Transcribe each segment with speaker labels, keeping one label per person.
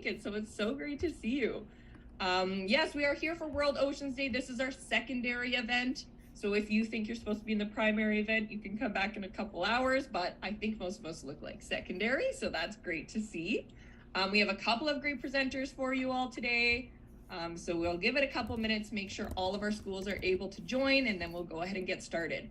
Speaker 1: make it, so it's so great to see you. Yes, we are here for World Oceans Day. This is our secondary event. So if you think you're supposed to be in the primary event, you can come back in a couple hours, but I think most of us look like secondary, so that's great to see. We have a couple of great presenters for you all today. So we'll give it a couple minutes, make sure all of our schools are able to join, and then we'll go ahead and get started.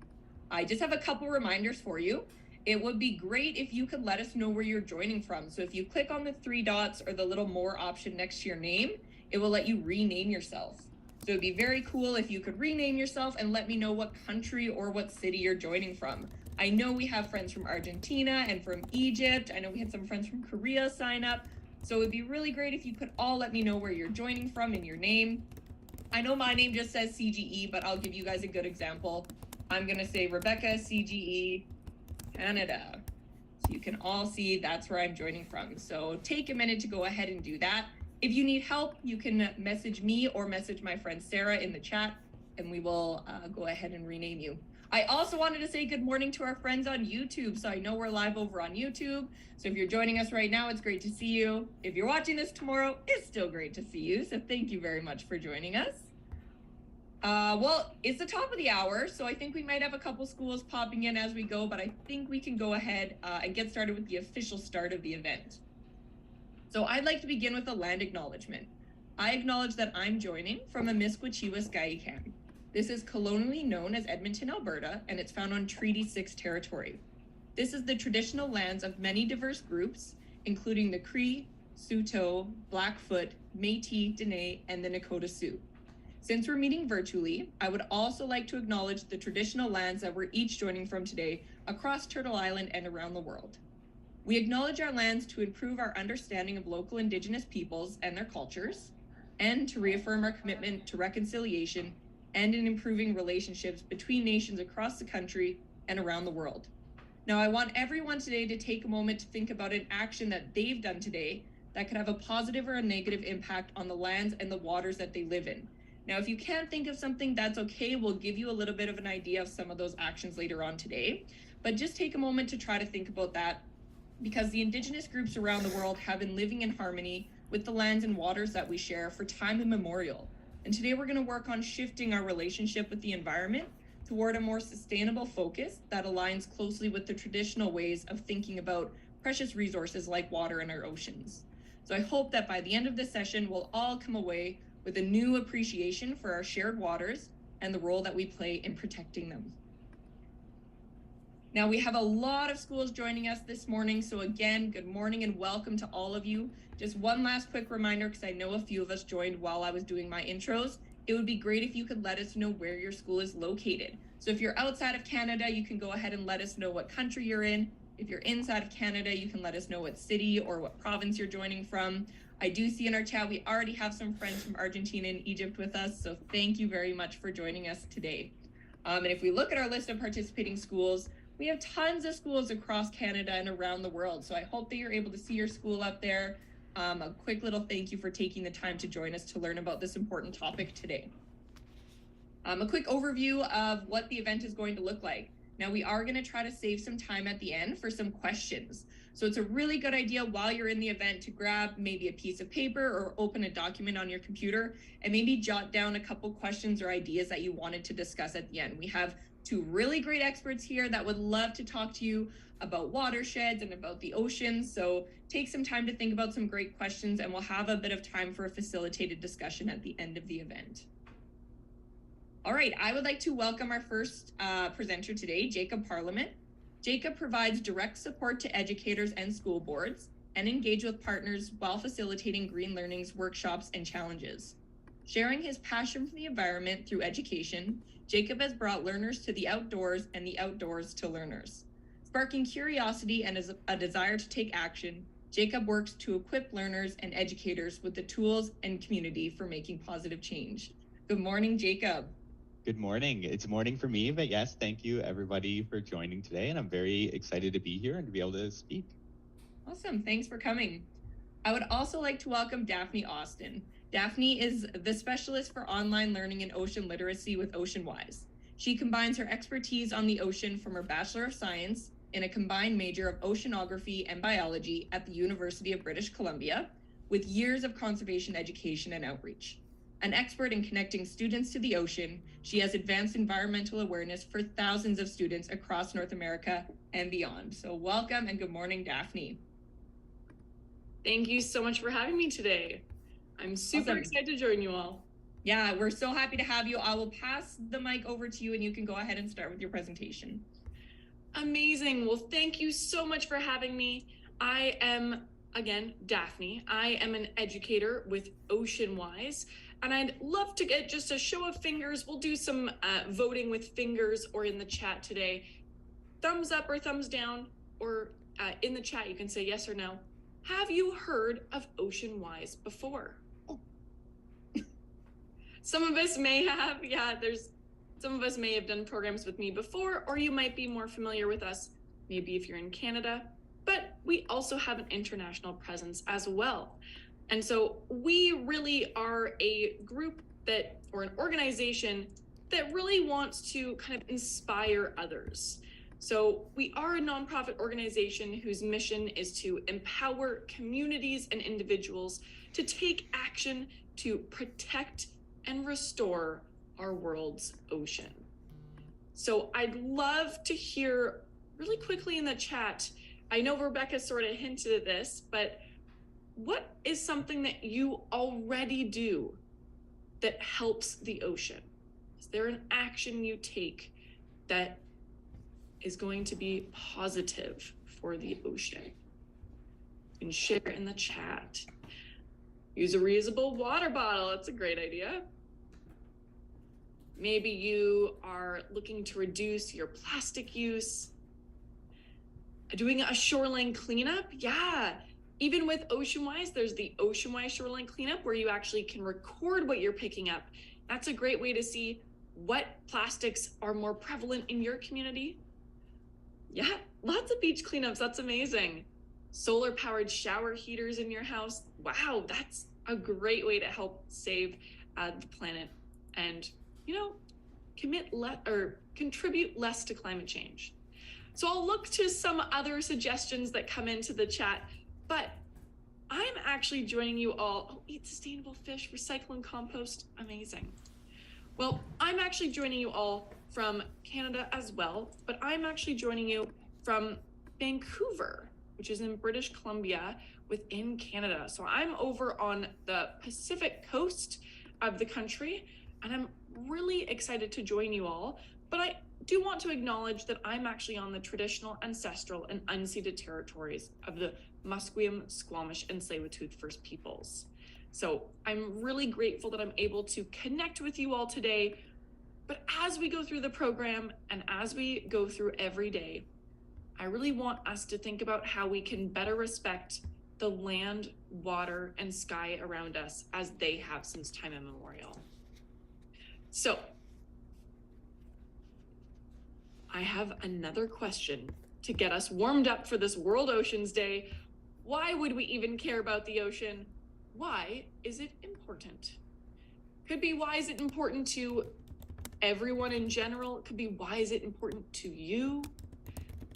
Speaker 1: I just have a couple reminders for you. It would be great if you could let us know where you're joining from. So if you click on the three dots or the little more option next to your name, it will let you rename yourself. So it'd be very cool if you could rename yourself and let me know what country or what city you're joining from. I know we have friends from Argentina and from Egypt. I know we had some friends from Korea sign up. So it'd be really great if you could all let me know where you're joining from and your name. I know my name just says CGE, but I'll give you guys a good example. I'm gonna say Rebecca, CGE, Canada. So you can all see that's where I'm joining from. So take a minute to go ahead and do that. If you need help, you can message me or message my friend Sarah in the chat, and we will go ahead and rename you. I also wanted to say good morning to our friends on YouTube. So I know we're live over on YouTube. So if you're joining us right now, it's great to see you. If you're watching this tomorrow, it's still great to see you. So thank you very much for joining us. Well, it's the top of the hour, so I think we might have a couple schools popping in as we go, but I think we can go ahead and get started with the official start of the event. So I'd like to begin with a land acknowledgement. I acknowledge that I'm joining from Amiskwaciwa Skyicam. This is colonially known as Edmonton, Alberta, and it's found on Treaty 6 territory. This is the traditional lands of many diverse groups, including the Cree, Saulteaux, Blackfoot, Métis, Dene, and the Nakota Sioux. Since we're meeting virtually, I would also like to acknowledge the traditional lands that we're each joining from today across Turtle Island and around the world. We acknowledge our lands to improve our understanding of local Indigenous peoples and their cultures, and to reaffirm our commitment to reconciliation and in improving relationships between nations across the country and around the world. Now, I want everyone today to take a moment to think about an action that they've done today that could have a positive or a negative impact on the lands and the waters that they live in. Now, if you can't think of something, that's okay. We'll give you a little bit of an idea of some of those actions later on today, but just take a moment to try to think about that, because the Indigenous groups around the world have been living in harmony with the lands and waters that we share for time immemorial. And today we're going to work on shifting our relationship with the environment toward a more sustainable focus that aligns closely with the traditional ways of thinking about precious resources like water in our oceans. So I hope that by the end of this session, we'll all come away with a new appreciation for our shared waters and the role that we play in protecting them. Now, we have a lot of schools joining us this morning. So again, good morning and welcome to all of you. Just one last quick reminder, because I know a few of us joined while I was doing my intros. It would be great if you could let us know where your school is located. So if you're outside of Canada, you can go ahead and let us know what country you're in. If you're inside of Canada, you can let us know what city or what province you're joining from. I do see in our chat, we already have some friends from Argentina and Egypt with us. So thank you very much for joining us today. And if we look at our list of participating schools, we have tons of schools across Canada and around the world. So I hope that you're able to see your school up there. A quick little thank you for taking the time to join us to learn about this important topic today. A quick overview of what the event is going to look like. Now, we are going to try to save some time at the end for some questions. So it's a really good idea while you're in the event to grab maybe a piece of paper or open a document on your computer and maybe jot down a couple questions or ideas that you wanted to discuss at the end. We have two really great experts here that would love to talk to you about watersheds and about the ocean. So take some time to think about some great questions, and we'll have a bit of time for a facilitated discussion at the end of the event. All right, I would like to welcome our first presenter today, Jacob Parliament. Jacob provides direct support to educators and school boards and engage with partners while facilitating Green Learning's workshops and challenges. Sharing his passion for the environment through education, Jacob has brought learners to the outdoors and the outdoors to learners. Sparking curiosity and a desire to take action, Jacob works to equip learners and educators with the tools and community for making positive change. Good morning, Jacob.
Speaker 2: Good morning. It's morning for me, but yes, thank you everybody for joining today. And I'm very excited to be here and to be able to speak.
Speaker 1: Awesome. Thanks for coming. I would also like to welcome Daphne Austin. Daphne is the specialist for online learning and ocean literacy with OceanWise. She combines her expertise on the ocean from her Bachelor of Science in a combined major of oceanography and biology at the University of British Columbia with years of conservation education and outreach. An expert in connecting students to the ocean, she has advanced environmental awareness for thousands of students across North America and beyond. So welcome and good morning, Daphne.
Speaker 3: Thank you so much for having me today. I'm super excited to join you all.
Speaker 1: Yeah, we're so happy to have you. I will pass the mic over to you and you can go ahead and start with your presentation.
Speaker 3: Amazing. Well, thank you so much for having me. I am, again, Daphne. I am an educator with OceanWise, and I'd love to get just a show of fingers. We'll do some voting with fingers or in the chat today. Thumbs up or thumbs down, or in the chat, you can say yes or no. Have you heard of OceanWise before? Some of us may have, some of us may have done programs with me before, or you might be more familiar with us, maybe if you're in Canada, but we also have an international presence as well. And so we really are a group that, or an organization that really wants to kind of inspire others. So we are a nonprofit organization whose mission is to empower communities and individuals to take action to protect and restore our world's ocean. So I'd love to hear really quickly in the chat. I know Rebecca sort of hinted at this, but what is something that you already do that helps the ocean? Is there an action you take that is going to be positive for the ocean? You can share in the chat. Use a reusable water bottle. That's a great idea. Maybe you are looking to reduce your plastic use. Doing a shoreline cleanup. Yeah. Even with OceanWise, there's the OceanWise shoreline cleanup where you actually can record what you're picking up. That's a great way to see what plastics are more prevalent in your community. Yeah, lots of beach cleanups. That's amazing. Solar powered shower heaters in your house. Wow, that's a great way to help save the planet and, you know, contribute less to climate change. So I'll look to some other suggestions that come into the chat, but I'm actually joining you all. Oh, eat sustainable fish, recycle and compost. Amazing. Well, I'm actually joining you all from Canada as well, but I'm actually joining you from Vancouver, which is in British Columbia within Canada. So I'm over on the Pacific coast of the country, and I'm really excited to join you all. But I do want to acknowledge that I'm actually on the traditional, ancestral, and unceded territories of the Musqueam, Squamish, and Tsleil-Waututh First Peoples. So I'm really grateful that I'm able to connect with you all today. But as we go through the program and as we go through every day, I really want us to think about how we can better respect the land, water, and sky around us as they have since time immemorial. So I have another question to get us warmed up for this World Oceans Day. Why would we even care about the ocean? Why is it important? Could be, why is it important to everyone in general? It could be, why is it important to you?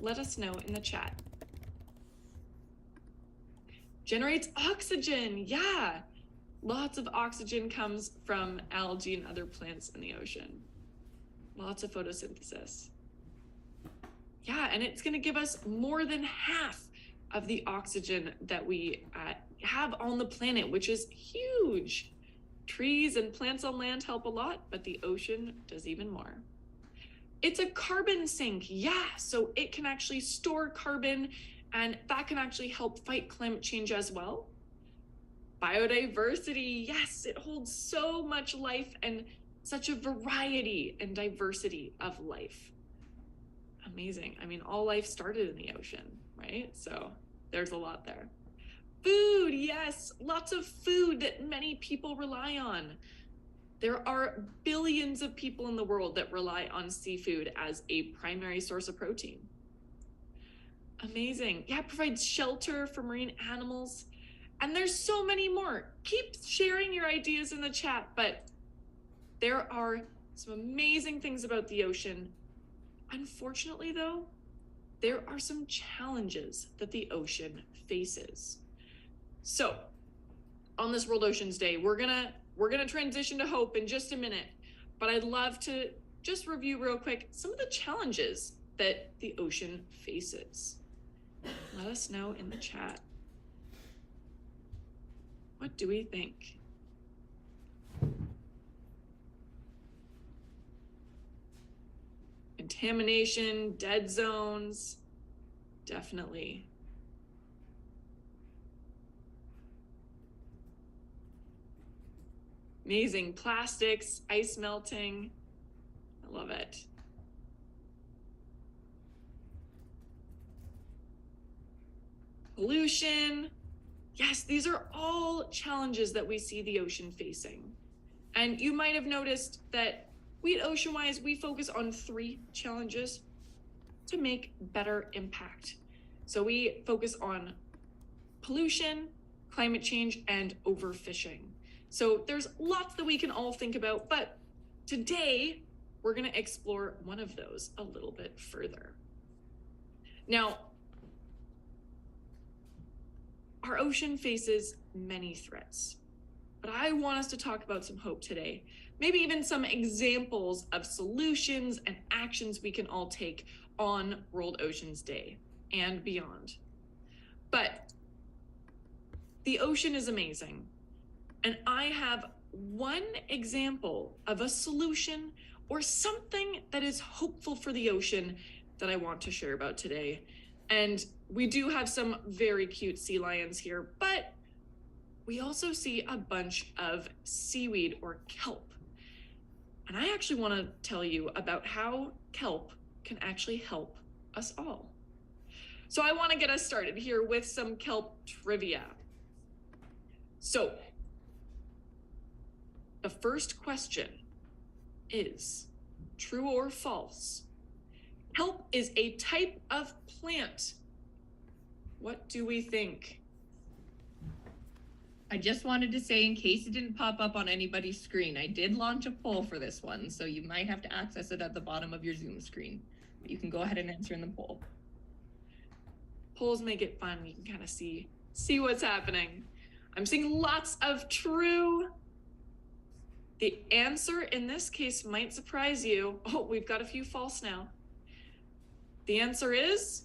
Speaker 3: Let us know in the chat. Generates oxygen. Yeah. Lots of oxygen comes from algae and other plants in the ocean. Lots of photosynthesis. Yeah, and it's going to give us more than half of the oxygen that we have on the planet, which is huge. Trees and plants on land help a lot, but the ocean does even more. It's a carbon sink. Yeah, so it can actually store carbon, and that can actually help fight climate change as well. Biodiversity. Yes, it holds so much life and such a variety and diversity of life. Amazing. I mean, all life started in the ocean, right? So there's a lot there. Food, yes, lots of food that many people rely on. There are billions of people in the world that rely on seafood as a primary source of protein. Amazing. Yeah, it provides shelter for marine animals. And there's so many more. Keep sharing your ideas in the chat, but there are some amazing things about the ocean. Unfortunately, though, there are some challenges that the ocean faces. So on this World Oceans Day. We're gonna transition to hope in just a minute, but I'd love to just review real quick some of the challenges that the ocean faces. Let us know in the chat. What do we think? Contamination, dead zones, definitely. Amazing plastics, ice melting. I love it. Pollution. Yes, these are all challenges that we see the ocean facing. And you might have noticed that we at OceanWise, we focus on 3 challenges to make better impact. So we focus on pollution, climate change, and overfishing. So there's lots that we can all think about, but today we're going to explore one of those a little bit further. Now, our ocean faces many threats, but I want us to talk about some hope today. Maybe even some examples of solutions and actions we can all take on World Oceans Day and beyond. But the ocean is amazing. And I have one example of a solution or something that is hopeful for the ocean that I want to share about today. And we do have some very cute sea lions here, but we also see a bunch of seaweed or kelp. And I actually want to tell you about how kelp can actually help us all. So I want to get us started here with some kelp trivia. So the first question is, true or false? Kelp is a type of plant. What do we think?
Speaker 1: I just wanted to say, in case it didn't pop up on anybody's screen, I did launch a poll for this one, so you might have to access it at the bottom of your Zoom screen. But you can go ahead and answer in the poll.
Speaker 3: Polls make it fun. You can kind of see what's happening. I'm seeing lots of true. The answer in this case might surprise you. Oh, we've got a few false now. The answer is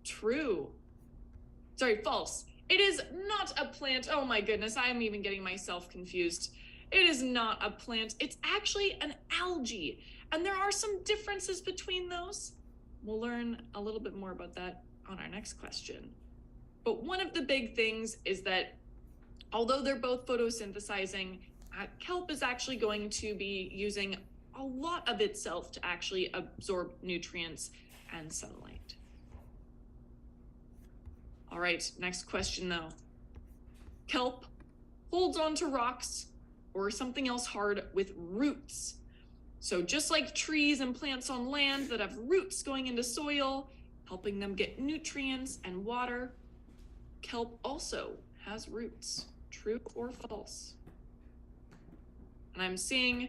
Speaker 3: true. Sorry, false. It is not a plant. Oh my goodness, I'm even getting myself confused. It is not a plant. It's actually an algae. And there are some differences between those. We'll learn a little bit more about that on our next question. But one of the big things is that although they're both photosynthesizing, kelp is actually going to be using a lot of itself to actually absorb nutrients and sunlight. All right, next question though. Kelp holds onto rocks or something else hard with roots. So just like trees and plants on land that have roots going into soil, helping them get nutrients and water, kelp also has roots. True or false? And I'm seeing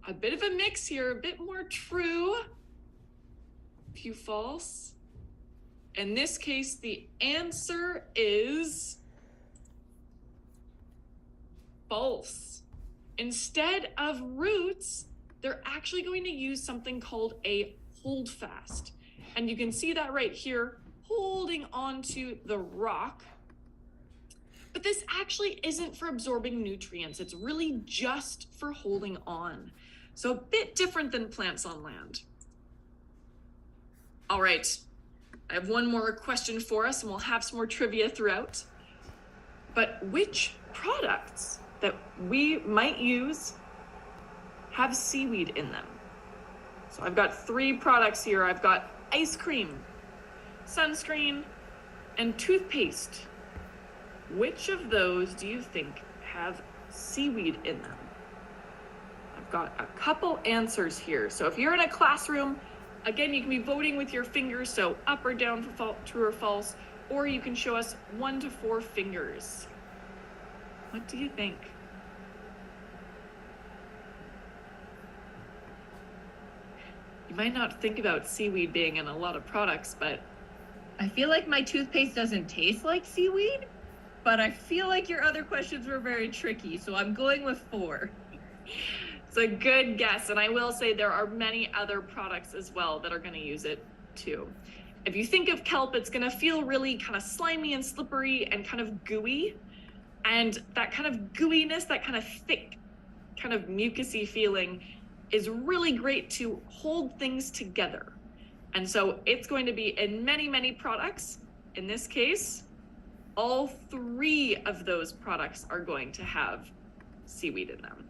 Speaker 3: a bit of a mix here, a bit more true, a few false. In this case, the answer is false. Instead of roots, they're actually going to use something called a holdfast. And you can see that right here, holding onto the rock. But this actually isn't for absorbing nutrients. It's really just for holding on. So a bit different than plants on land. All right, I have one more question for us and we'll have some more trivia throughout. But which products that we might use have seaweed in them? So I've got 3 products here. I've got ice cream, sunscreen, and toothpaste. Which of those do you think have seaweed in them? I've got a couple answers here. So if you're in a classroom, again, you can be voting with your fingers, so up or down for true or false, or you can show us 1 to 4 fingers. What do you think? You might not think about seaweed being in a lot of products, but
Speaker 1: I feel like my toothpaste doesn't taste like seaweed, but I feel like your other questions were very tricky, so I'm going with 4.
Speaker 3: It's a good guess, and I will say there are many other products as well that are going to use it too. If you think of kelp, it's going to feel really kind of slimy and slippery and kind of gooey, and that kind of gooiness, that kind of thick, kind of mucusy feeling is really great to hold things together. And so it's going to be in many, many products. In this case, all 3 of those products are going to have seaweed in them.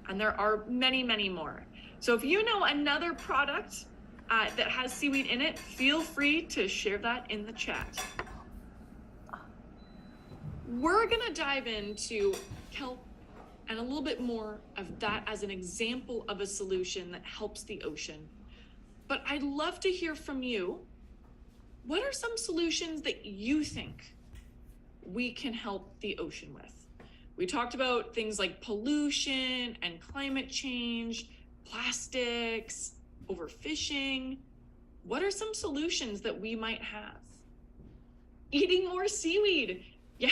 Speaker 3: And there are many, many more. So if you know another product that has seaweed in it, feel free to share that in the chat. We're gonna dive into kelp and a little bit more of that as an example of a solution that helps the ocean. But I'd love to hear from you. What are some solutions that you think we can help the ocean with? We talked about things like pollution and climate change, plastics, overfishing. What are some solutions that we might have? Eating more seaweed. Yeah.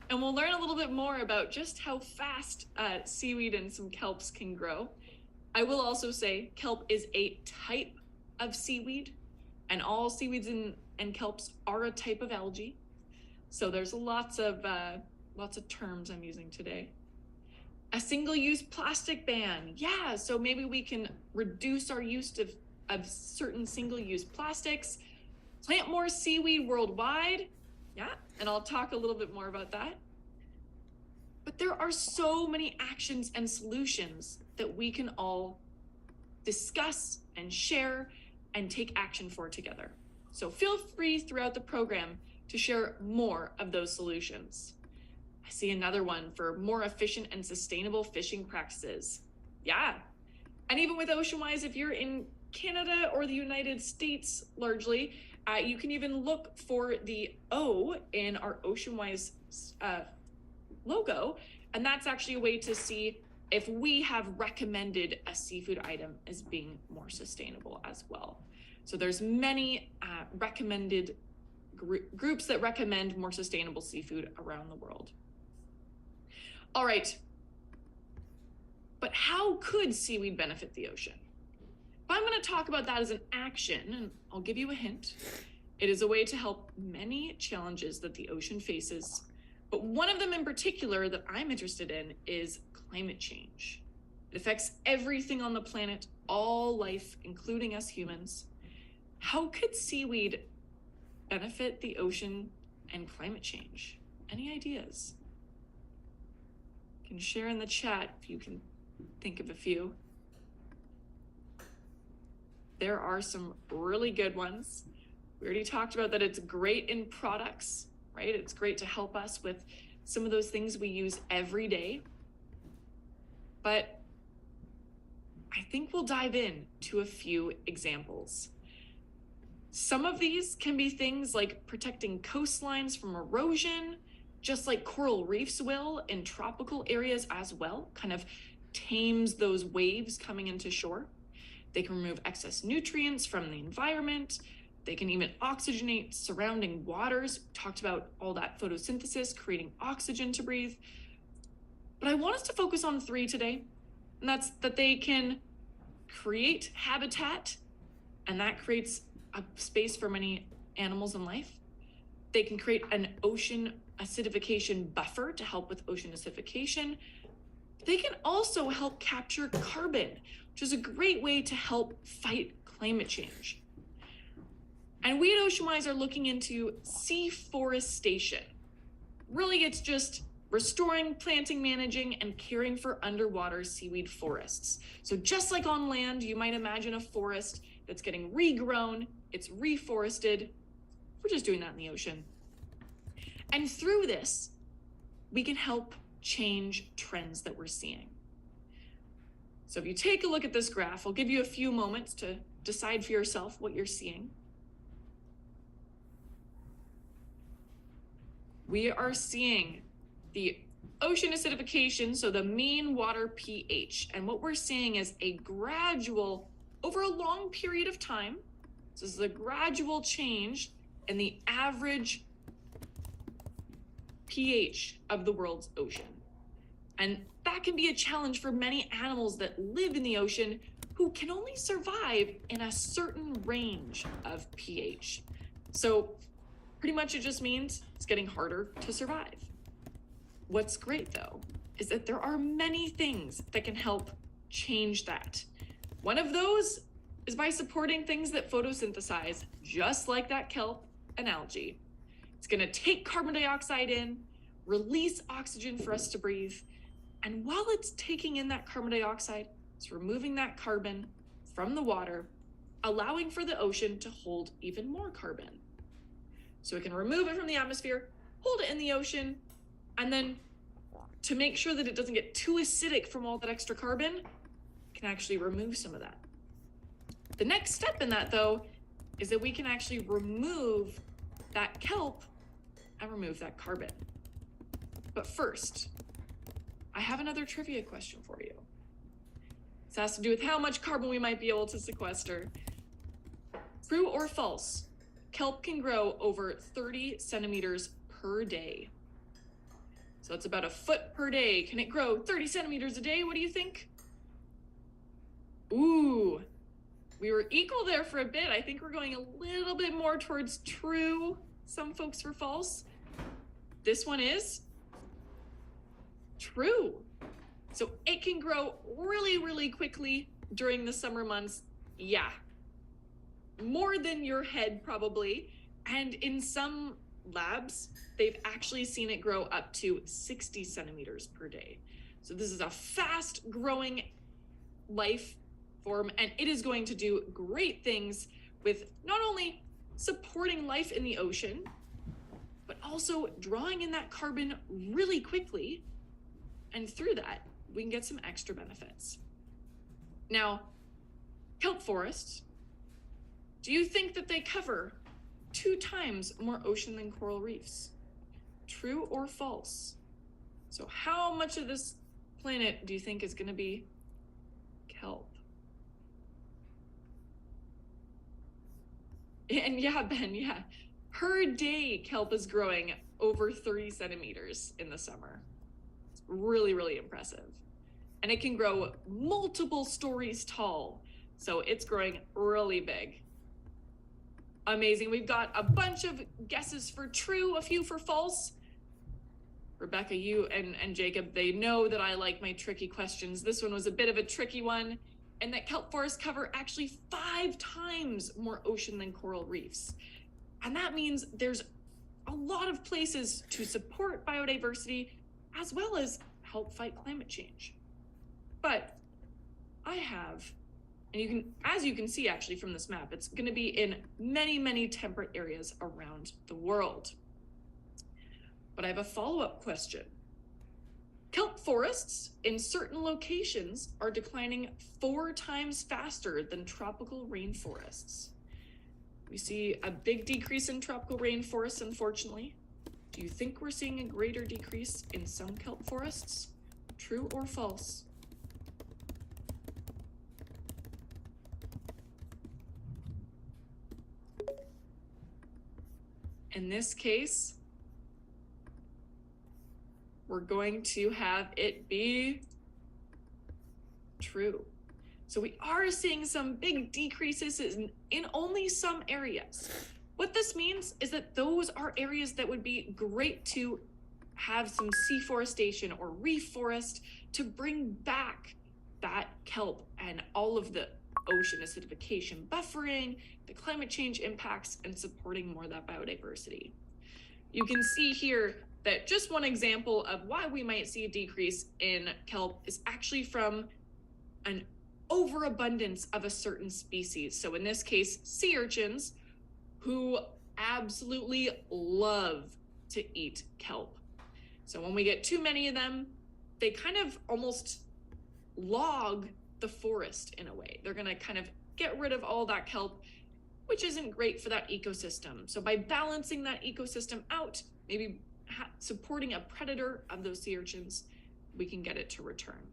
Speaker 3: And we'll learn a little bit more about just how fast seaweed and some kelps can grow. I will also say kelp is a type of seaweed, and all seaweeds and kelps are a type of algae. So there's lots of terms I'm using today. A single-use plastic ban. Yeah, so maybe we can reduce our use of certain single-use plastics. Plant more seaweed worldwide. Yeah, and I'll talk a little bit more about that. But there are so many actions and solutions that we can all discuss and share and take action for together. So feel free throughout the program to share more of those solutions. I see another one for more efficient and sustainable fishing practices. Yeah, and even with OceanWise, if you're in Canada or the United States largely, you can even look for the O in our OceanWise logo, and that's actually a way to see if we have recommended a seafood item as being more sustainable as well. So there's many recommended groups that recommend more sustainable seafood around the world. All right, but how could seaweed benefit the ocean? But I'm going to talk about that as an action, and I'll give you a hint. It is a way to help many challenges that the ocean faces, but one of them in particular that I'm interested in is climate change. It affects everything on the planet, all life, including us humans. How could seaweed benefit the ocean and climate change? Any ideas? You can share in the chat if you can think of a few. There are some really good ones. We already talked about that it's great in products, right? It's great to help us with some of those things we use every day. But I think we'll dive in to a few examples. Some of these can be things like protecting coastlines from erosion, just like coral reefs will in tropical areas as well, kind of tames those waves coming into shore. They can remove excess nutrients from the environment. They can even oxygenate surrounding waters. We talked about all that photosynthesis, creating oxygen to breathe. But I want us to focus on 3 today, and that's that they can create habitat, and that creates a space for many animals and life. They can create an ocean acidification buffer to help with ocean acidification. They can also help capture carbon, which is a great way to help fight climate change. And we at OceanWise are looking into seaforestation. Really, it's just restoring, planting, managing, and caring for underwater seaweed forests. So just like on land, you might imagine a forest that's getting regrown, it's reforested. We're just doing that in the ocean. And through this, we can help change trends that we're seeing. So if you take a look at this graph, I'll give you a few moments to decide for yourself what you're seeing. We are seeing the ocean acidification, so the mean water pH. And what we're seeing is a gradual, over a long period of time, this is a gradual change in the average pH of the world's ocean. And that can be a challenge for many animals that live in the ocean who can only survive in a certain range of pH. So pretty much it just means it's getting harder to survive. What's great though, is that there are many things that can help change that. One of those is by supporting things that photosynthesize, just like that kelp and algae. It's gonna take carbon dioxide in, release oxygen for us to breathe, and while it's taking in that carbon dioxide, it's removing that carbon from the water, allowing for the ocean to hold even more carbon. So it can remove it from the atmosphere, hold it in the ocean, and then to make sure that it doesn't get too acidic from all that extra carbon, it can actually remove some of that. The next step in that though, is that we can actually remove that kelp and remove that carbon. But first, I have another trivia question for you. This has to do with how much carbon we might be able to sequester. True or false? Kelp can grow over 30 centimeters per day. So it's about a foot per day. Can it grow 30 centimeters a day? What do you think? Ooh, we were equal there for a bit. I think we're going a little bit more towards true. Some folks were false. This one is true. So it can grow really, really quickly during the summer months. Yeah, more than your head probably. And in some labs, they've actually seen it grow up to 60 centimeters per day. So this is a fast growing life form, and it is going to do great things with not only supporting life in the ocean, but also drawing in that carbon really quickly. And through that, we can get some extra benefits. Now, kelp forests, do you think that they cover 2 times more ocean than coral reefs? True or false? So how much of this planet do you think is going to be kelp? And yeah, Ben, yeah. Per day, kelp is growing over 30 centimeters in the summer. It's really, really impressive. And it can grow multiple stories tall. So it's growing really big. Amazing. We've got a bunch of guesses for true, a few for false. Rebecca, you and Jacob, they know that I like my tricky questions. This one was a bit of a tricky one, and that kelp forests cover actually 5 times more ocean than coral reefs. And that means there's a lot of places to support biodiversity as well as help fight climate change. But I have, and as you can see actually from this map, it's going to be in many, many temperate areas around the world. But I have a follow-up question. Kelp forests in certain locations are declining 4 times faster than tropical rainforests. We see a big decrease in tropical rainforests, unfortunately. Do you think we're seeing a greater decrease in some kelp forests? True or false? In this case, we're going to have it be true. So we are seeing some big decreases in only some areas. What this means is that those are areas that would be great to have some seaforestation or reef forest to bring back that kelp and all of the ocean acidification buffering, the climate change impacts, and supporting more of that biodiversity. You can see here that just one example of why we might see a decrease in kelp is actually from an overabundance of a certain species. So in this case, sea urchins, who absolutely love to eat kelp. So when we get too many of them, they kind of almost log the forest in a way. They're going to kind of get rid of all that kelp, which isn't great for that ecosystem. So by balancing that ecosystem out, maybe supporting a predator of those sea urchins, we can get it to return.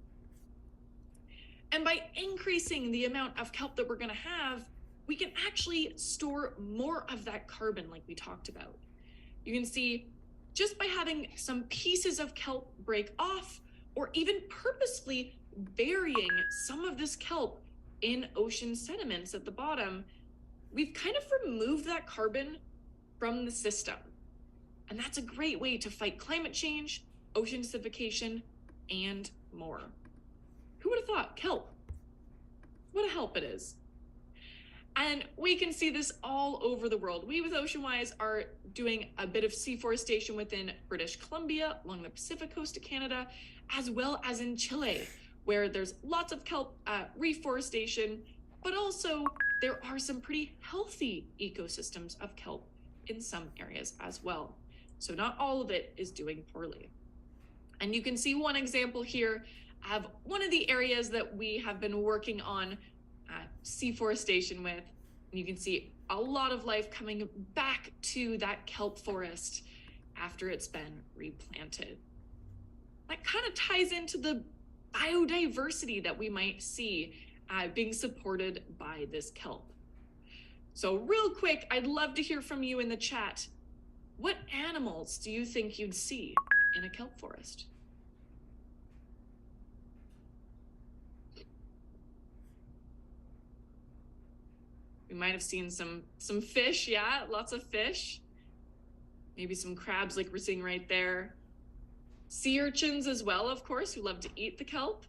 Speaker 3: And by increasing the amount of kelp that we're going to have, we can actually store more of that carbon like we talked about. You can see just by having some pieces of kelp break off, or even purposefully burying some of this kelp in ocean sediments at the bottom, we've kind of removed that carbon from the system. And that's a great way to fight climate change, ocean acidification, and more. Who would have thought? Kelp. What a help it is. And we can see this all over the world. We with OceanWise are doing a bit of seaforestation within British Columbia, along the Pacific coast of Canada, as well as in Chile, where there's lots of kelp reforestation, but also there are some pretty healthy ecosystems of kelp in some areas as well. So not all of it is doing poorly. And you can see one example here of one of the areas that we have been working on seaforestation with. And you can see a lot of life coming back to that kelp forest after it's been replanted. That kind of ties into the biodiversity that we might see being supported by this kelp. So real quick, I'd love to hear from you in the chat. What animals do you think you'd see in a kelp forest? We might have seen some fish, yeah, lots of fish. Maybe some crabs like we're seeing right there. Sea urchins as well, of course, who love to eat the kelp.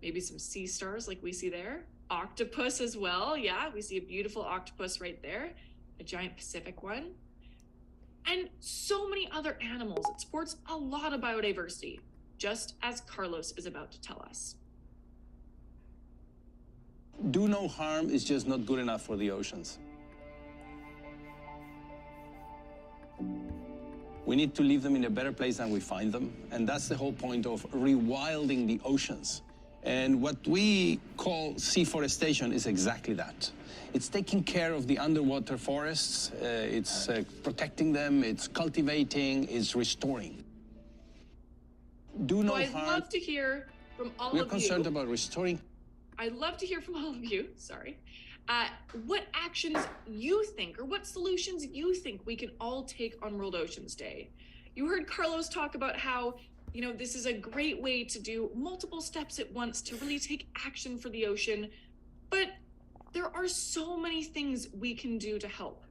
Speaker 3: Maybe some sea stars like we see there. Octopus as well, yeah, we see a beautiful octopus right there. A giant Pacific one. And so many other animals. It supports a lot of biodiversity, just as Carlos is about to tell us.
Speaker 4: Do no harm is just not good enough for the oceans. We need to leave them in a better place than we find them. And that's the whole point of rewilding the oceans. And what we call seaforestation is exactly that. It's taking care of the underwater forests, it's protecting them, it's cultivating, it's restoring. Do no
Speaker 3: I'd
Speaker 4: harm.
Speaker 3: love to hear from all of you.
Speaker 4: We're concerned about restoring.
Speaker 3: I'd love to hear from all of you, sorry, what actions you think, or what solutions you think we can all take on World Oceans Day. You heard Carlos talk about how, you know, this is a great way to do multiple steps at once to really take action for the ocean, but there are so many things we can do to help.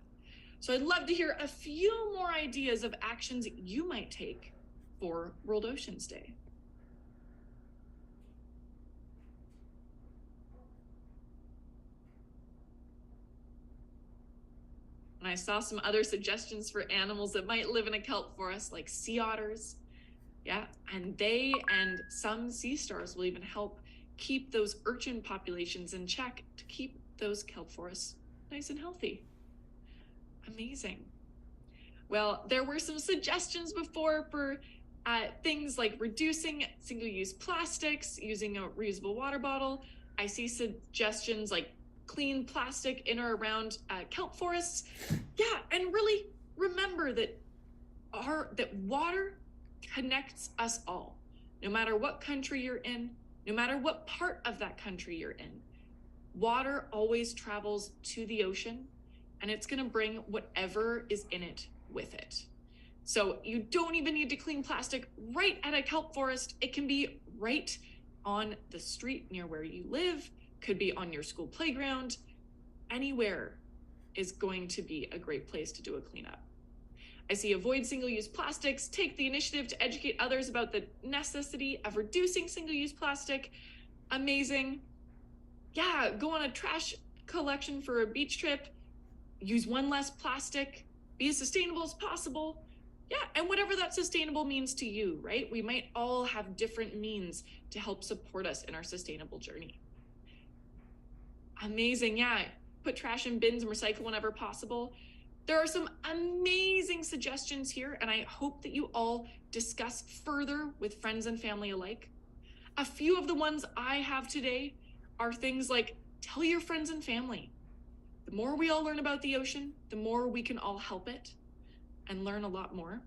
Speaker 3: So I'd love to hear a few more ideas of actions you might take for World Oceans Day. And I saw some other suggestions for animals that might live in a kelp forest, like sea otters. Yeah, and they and some sea stars will even help keep those urchin populations in check to keep those kelp forests nice and healthy. Amazing. Well, there were some suggestions before for things like reducing single-use plastics, using a reusable water bottle. I see suggestions like clean plastic in or around kelp forests. Yeah, and really remember that water connects us all. No matter what country you're in, no matter what part of that country you're in, water always travels to the ocean, and it's gonna bring whatever is in it with it. So you don't even need to clean plastic right at a kelp forest. It can be right on the street near where you live, could be on your school playground. Anywhere is going to be a great place to do a cleanup. I see avoid single-use plastics, take the initiative to educate others about the necessity of reducing single-use plastic. Amazing. Yeah, go on a trash collection for a beach trip, use one less plastic, be as sustainable as possible. Yeah, and whatever that sustainable means to you, right? We might all have different means to help support us in our sustainable journey. Amazing, yeah. Put trash in bins and recycle whenever possible. There are some amazing suggestions here, and I hope that you all discuss further with friends and family alike. A few of the ones I have today are things like tell your friends and family. The more we all learn about the ocean, the more we can all help it and learn a lot more.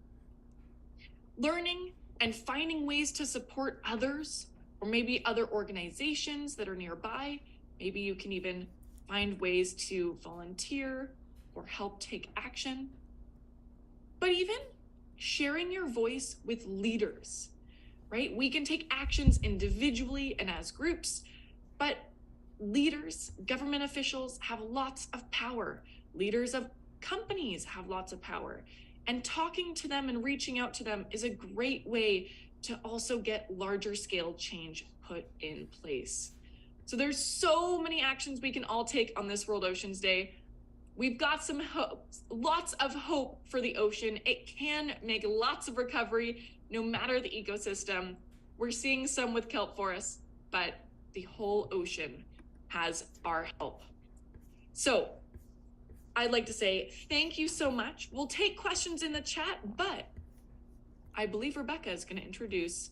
Speaker 3: Learning and finding ways to support others, or maybe other organizations that are nearby. Maybe you can even find ways to volunteer or help take action. But even sharing your voice with leaders, right? We can take actions individually and as groups, but leaders, government officials have lots of power. Leaders of companies have lots of power. And talking to them and reaching out to them is a great way to also get larger scale change put in place. So there's so many actions we can all take on this World Oceans Day. We've got some hope, lots of hope for the ocean. It can make lots of recovery no matter the ecosystem. We're seeing some with kelp forests, but the whole ocean has our help. So I'd like to say thank you so much. We'll take questions in the chat, but I believe Rebecca is going to introduce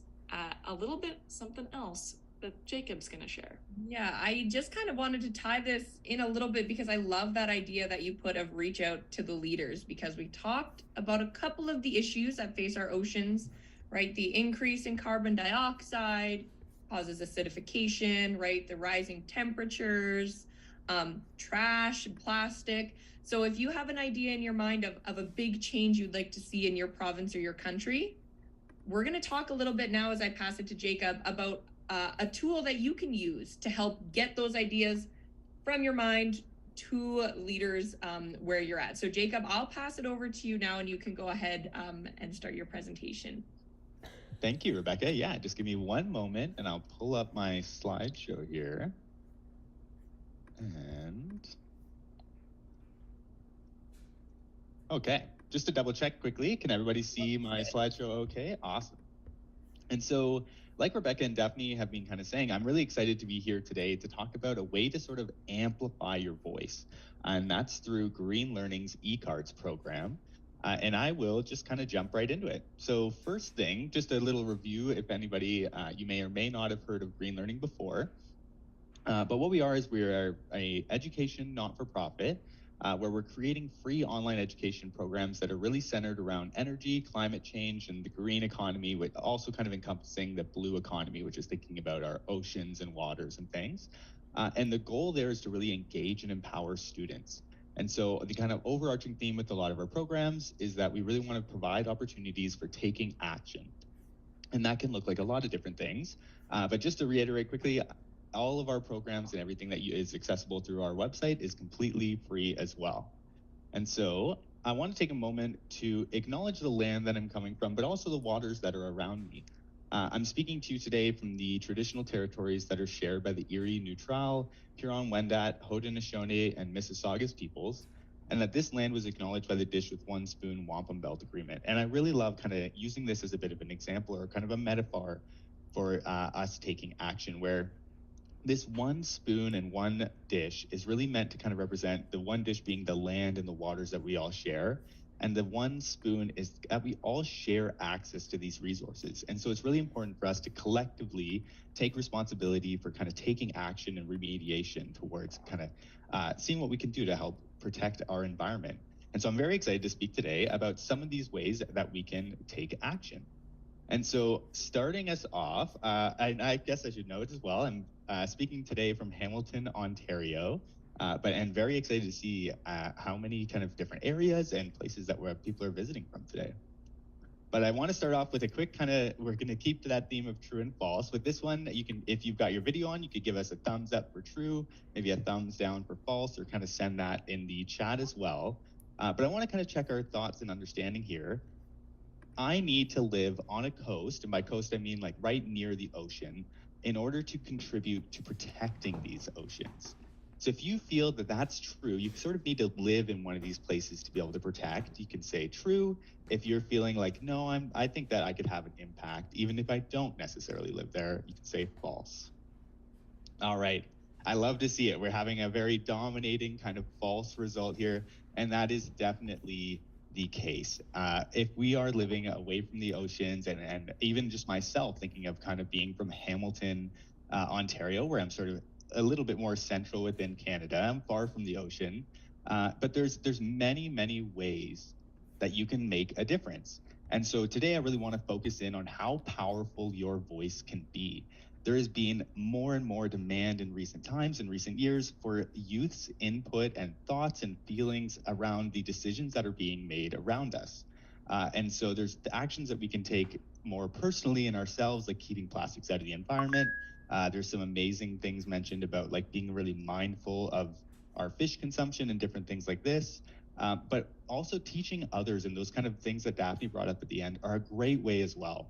Speaker 3: a little bit something else that Jacob's going to share.
Speaker 1: Yeah, I just kind of wanted to tie this in a little bit because I love that idea that you put of reach out to the leaders, because we talked about a couple of the issues that face our oceans, right? The increase in carbon dioxide causes acidification, right? The rising temperatures, trash and plastic. So if you have an idea in your mind of a big change you'd like to see in your province or your country, we're going to talk a little bit now as I pass it to Jacob about a tool that you can use to help get those ideas from your mind to leaders where you're at. So Jacob, I'll pass it over to you now and you can go ahead and start your presentation.
Speaker 2: Thank you, Rebecca. Yeah, just give me one moment and I'll pull up my slideshow here. And okay, just to double check quickly, can everybody see my slideshow okay? Awesome. And so, like Rebecca and Daphne have been kind of saying, I'm really excited to be here today to talk about a way to sort of amplify your voice. And that's through Green Learning's eCards program. And I will just kind of jump right into it. So first thing, just a little review, if anybody, you may or may not have heard of Green Learning before. But what we are is we're a education not-for-profit where we're creating free online education programs that are really centered around energy, climate change, and the green economy, with also kind of encompassing the blue economy, which is thinking about our oceans and waters and things. And the goal there is to really engage and empower students. And so the kind of overarching theme with a lot of our programs is that we really want to provide opportunities for taking action. And that can look like a lot of different things. But just to reiterate quickly, all of our programs and everything that is accessible through our website is completely free as well. And so I want to take a moment to acknowledge the land that I'm coming from, but also the waters that are around me. I'm speaking to you today from the traditional territories that are shared by the Erie Neutral, Huron-Wendat, Haudenosaunee, and Mississaugas peoples, and that this land was acknowledged by the Dish with One Spoon Wampum Belt Agreement. And I really love kind of using this as a bit of an example or kind of a metaphor for us taking action, where this one spoon and one dish is really meant to kind of represent the one dish being the land and the waters that we all share. And the one spoon is that we all share access to these resources. And so it's really important for us to collectively take responsibility for kind of taking action and remediation towards kind of seeing what we can do to help protect our environment. And so I'm very excited to speak today about some of these ways that we can take action. And so starting us off, I guess I should note as well, I'm speaking today from Hamilton, Ontario, and very excited to see how many kind of different areas and places that where people are visiting from today. But I want to start off with a quick we're going to keep to that theme of true and false. With this one, you can, if you've got your video on, you could give us a thumbs up for true, maybe a thumbs down for false, or kind of send that in the chat as well. But I want to kind of check our thoughts and understanding here. I need to live on a coast, and by coast I mean like right near the ocean, in order to contribute to protecting these oceans. So if you feel that that's true, you sort of need to live in one of these places to be able to protect. You can say true. If you're feeling like, no, I think that I could have an impact, even if I don't necessarily live there, you can say false. All right, I love to see it. We're having a very dominating kind of false result here, and that is definitely the case. If we are living away from the oceans, and even just myself thinking of kind of being from Hamilton, Ontario, where I'm sort of a little bit more central within Canada, I'm far from the ocean, but there's many, many ways that you can make a difference. And so today I really want to focus in on how powerful your voice can be. there has been more and more demand in recent times, in recent years, for youth's input and thoughts and feelings around the decisions that are being made around us. And so there's the actions that we can take more personally in ourselves, like keeping plastics out of the environment. There's some amazing things mentioned about like being really mindful of our fish consumption and different things like this. But also teaching others, and those kind of things that Daphne brought up at the end are a great way as well.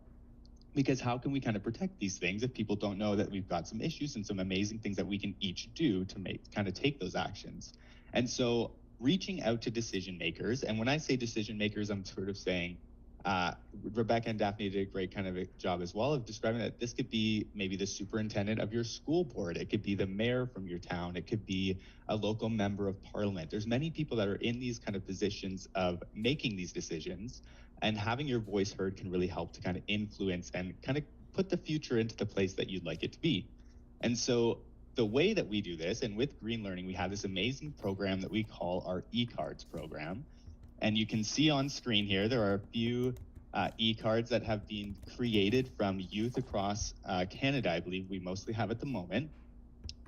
Speaker 2: Because how can we kind of protect these things if people don't know that we've got some issues and some amazing things that we can each do to kind of take those actions? And so reaching out to decision makers, and when I say decision makers, I'm sort of saying, Rebecca and Daphne did a great kind of a job as well of describing that this could be maybe the superintendent of your school board. It could be the mayor from your town. It could be a local member of parliament. There's many people that are in these kind of positions of making these decisions, and having your voice heard can really help to kind of influence and kind of put the future into the place that you'd like it to be. And so the way that we do this, and with Green Learning, we have this amazing program that we call our eCards program. And you can see on screen here, there are a few e-cards that have been created from youth across Canada, I believe we mostly have at the moment.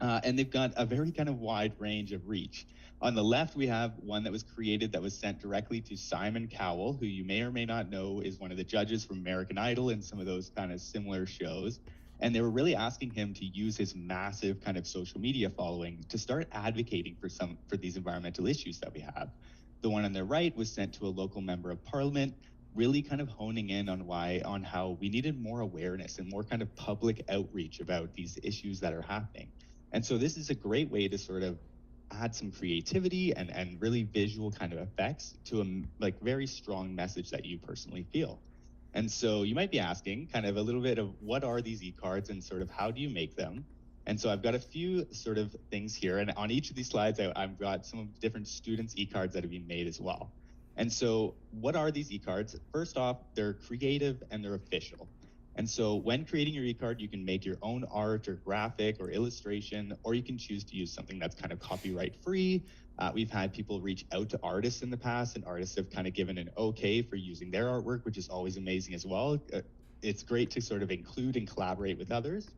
Speaker 2: And they've got a very kind of wide range of reach. On the left, we have one that was created that was sent directly to Simon Cowell, who you may or may not know is one of the judges from American Idol and some of those kind of similar shows. And they were really asking him to use his massive kind of social media following to start advocating for these environmental issues that we have. The one on the right was sent to a local member of parliament, really kind of honing in on how we needed more awareness and more kind of public outreach about these issues that are happening. And so this is a great way to sort of add some creativity and really visual kind of effects to a like very strong message that you personally feel. And so you might be asking kind of a little bit of what are these e-cards and sort of how do you make them? And so I've got a few sort of things here, and on each of these slides, I've got some of the different students' e-cards that have been made as well. And so what are these e-cards? First off, they're creative and they're official. And so when creating your e-card, you can make your own art or graphic or illustration, or you can choose to use something that's kind of copyright free. We've had people reach out to artists in the past, and artists have kind of given an okay for using their artwork, which is always amazing as well. It's great to sort of include and collaborate with others.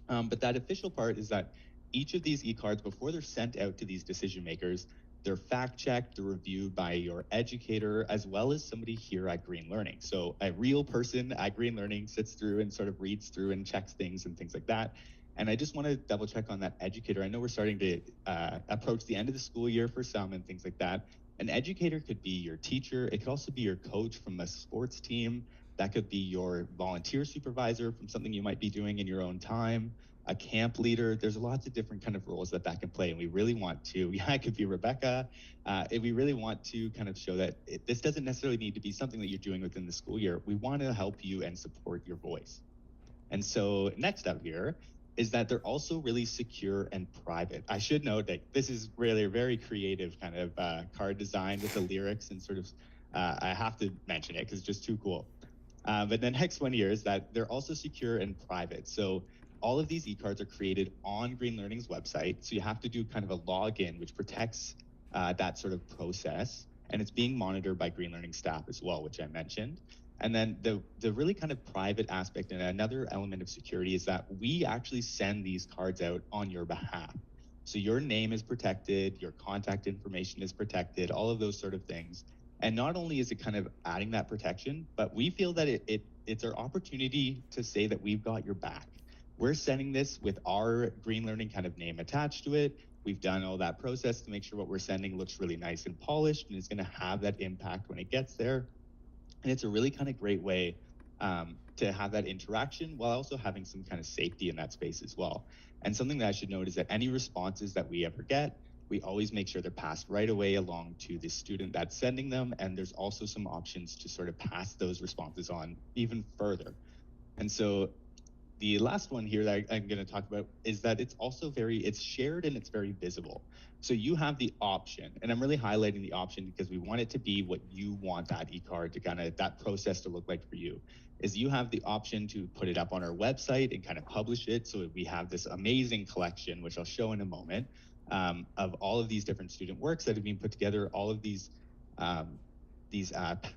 Speaker 2: But that official part is that each of these e-cards, before they're sent out to these decision makers, they're fact-checked, they're reviewed by your educator, as well as somebody here at Green Learning. So a real person at Green Learning sits through and sort of reads through and checks things and things like that. And I just want to double check on that educator. I know we're starting to approach the end of the school year for some and things like that. An educator could be your teacher. It could also be your coach from a sports team. That could be your volunteer supervisor from something you might be doing in your own time, a camp leader. There's lots of different kind of roles that can play. And we really want to, it could be Rebecca. We really want to kind of show that this doesn't necessarily need to be something that you're doing within the school year. We want to help you and support your voice. And so next up here is that they're also really secure and private. I should note that this is really a very creative kind of card design with the lyrics and sort of, I have to mention it because it's just too cool. But the next one here is that they're also secure and private. So all of these e-cards are created on Green Learning's website. So you have to do kind of a login, which protects that sort of process. And it's being monitored by Green Learning staff as well, which I mentioned. And then the really kind of private aspect and another element of security is that we actually send these cards out on your behalf. So your name is protected, your contact information is protected, all of those sort of things. And not only is it kind of adding that protection, but we feel that it's our opportunity to say that we've got your back. We're sending this with our Green Learning kind of name attached to it. We've done all that process to make sure what we're sending looks really nice and polished, and it's going to have that impact when it gets there. And it's a really kind of great way to have that interaction while also having some kind of safety in that space as well. And something that I should note is that any responses that we ever get, we always make sure they're passed right away along to the student that's sending them. And there's also some options to sort of pass those responses on even further. And so the last one here that I'm going to talk about is that it's also it's shared and it's very visible. So you have the option, and I'm really highlighting the option because we want it to be what you want that e-card to kind of, that process to look like for you, is you have the option to put it up on our website and kind of publish it. So we have this amazing collection, which I'll show in a moment, of all of these different student works that have been put together, all of these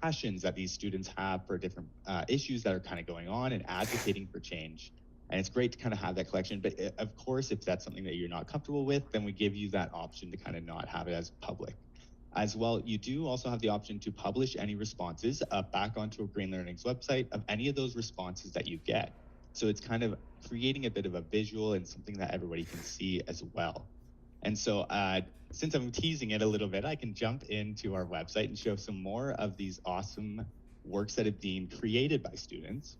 Speaker 2: passions that these students have for different issues that are kind of going on and advocating for change. And it's great to kind of have that collection. But of course, if that's something that you're not comfortable with, then we give you that option to kind of not have it as public. As well, you do also have the option to publish any responses back onto a Green Learning's website of any of those responses that you get. So it's kind of creating a bit of a visual and something that everybody can see as well. And so since I'm teasing it a little bit, I can jump into our website and show some more of these awesome works that have been created by students.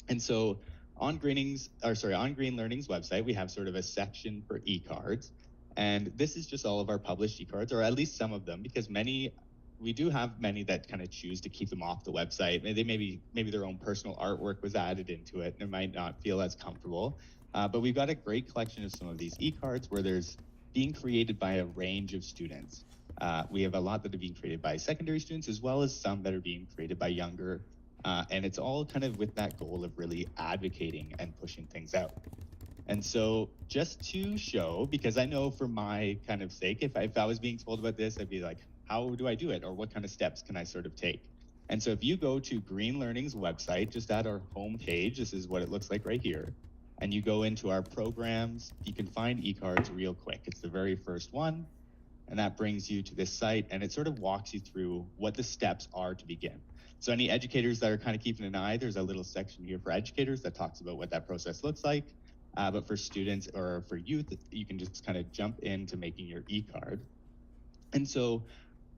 Speaker 2: And so on Green Learning's website, we have sort of a section for e-cards. And this is just all of our published e-cards, or at least some of them, because we do have many that kind of choose to keep them off the website. They maybe their own personal artwork was added into it, and they might not feel as comfortable. But we've got a great collection of some of these e-cards where there's being created by a range of students. We have a lot that are being created by secondary students, as well as some that are being created by younger. And it's all kind of with that goal of really advocating and pushing things out. And so just to show, because I know for my kind of sake, if I was being told about this, I'd be like, how do I do it? Or what kind of steps can I sort of take? And so if you go to Green Learning's website, just at our home page, this is what it looks like right here. And you go into our programs, you can find e-cards real quick. It's the very first one. And that brings you to this site, and it sort of walks you through what the steps are to begin. So any educators that are kind of keeping an eye, there's a little section here for educators that talks about what that process looks like. But for students or for youth, you can just kind of jump into making your e-card. And so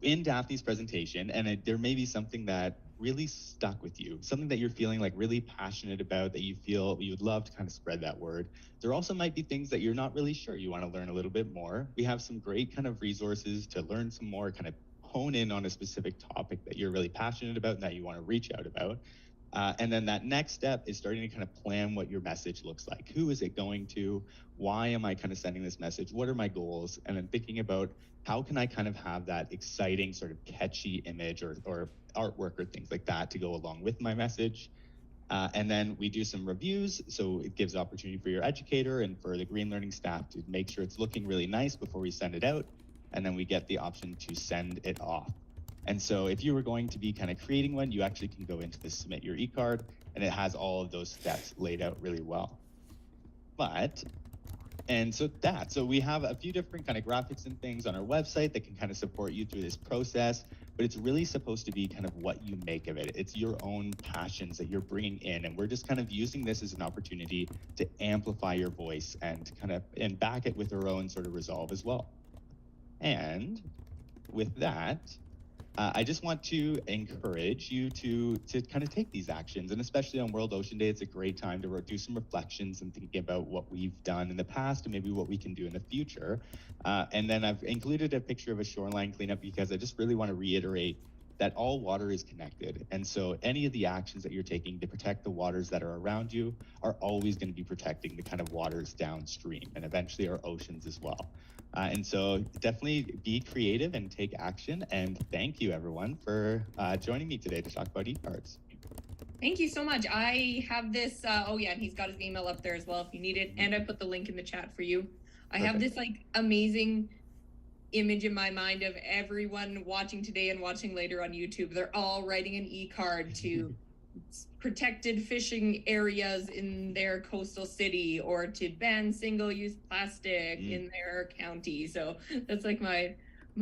Speaker 2: in Daphne's presentation, and there may be something that really stuck with you, something that you're feeling like really passionate about, that you feel you would love to kind of spread that word. There also might be things that you're not really sure you want to learn a little bit more. We have some great kind of resources to learn some more, kind of hone in on a specific topic that you're really passionate about and that you want to reach out about. And then that next step is starting to kind of plan what your message looks like. Who is it going to? Why am I kind of sending this message? What are my goals? And then thinking about how can I kind of have that exciting sort of catchy image or artwork or things like that to go along with my message. And then we do some reviews. So it gives opportunity for your educator and for the Green Learning staff to make sure it's looking really nice before we send it out. And then we get the option to send it off. And so if you were going to be kind of creating one, you actually can go into the submit your e-card, and it has all of those steps laid out really well. So we have a few different kind of graphics and things on our website that can kind of support you through this process, but it's really supposed to be kind of what you make of it. It's your own passions that you're bringing in, and we're just kind of using this as an opportunity to amplify your voice and back it with our own sort of resolve as well. And with that, I just want to encourage you to kind of take these actions, and especially on World Ocean Day, it's a great time to do some reflections and thinking about what we've done in the past and maybe what we can do in the future. And then I've included a picture of a shoreline cleanup because I just really want to reiterate that all water is connected. And so any of the actions that you're taking to protect the waters that are around you are always going to be protecting the kind of waters downstream and eventually our oceans as well. And so definitely be creative and take action. And thank you, everyone, for joining me today to talk about e-cards.
Speaker 1: Thank you so much. I have this, and he's got his email up there as well if you need it. And I put the link in the chat for you. I have this like amazing image in my mind of everyone watching today and watching later on YouTube. They're all writing an e-card to protected fishing areas in their coastal city or to ban single-use plastic in their county. So that's like my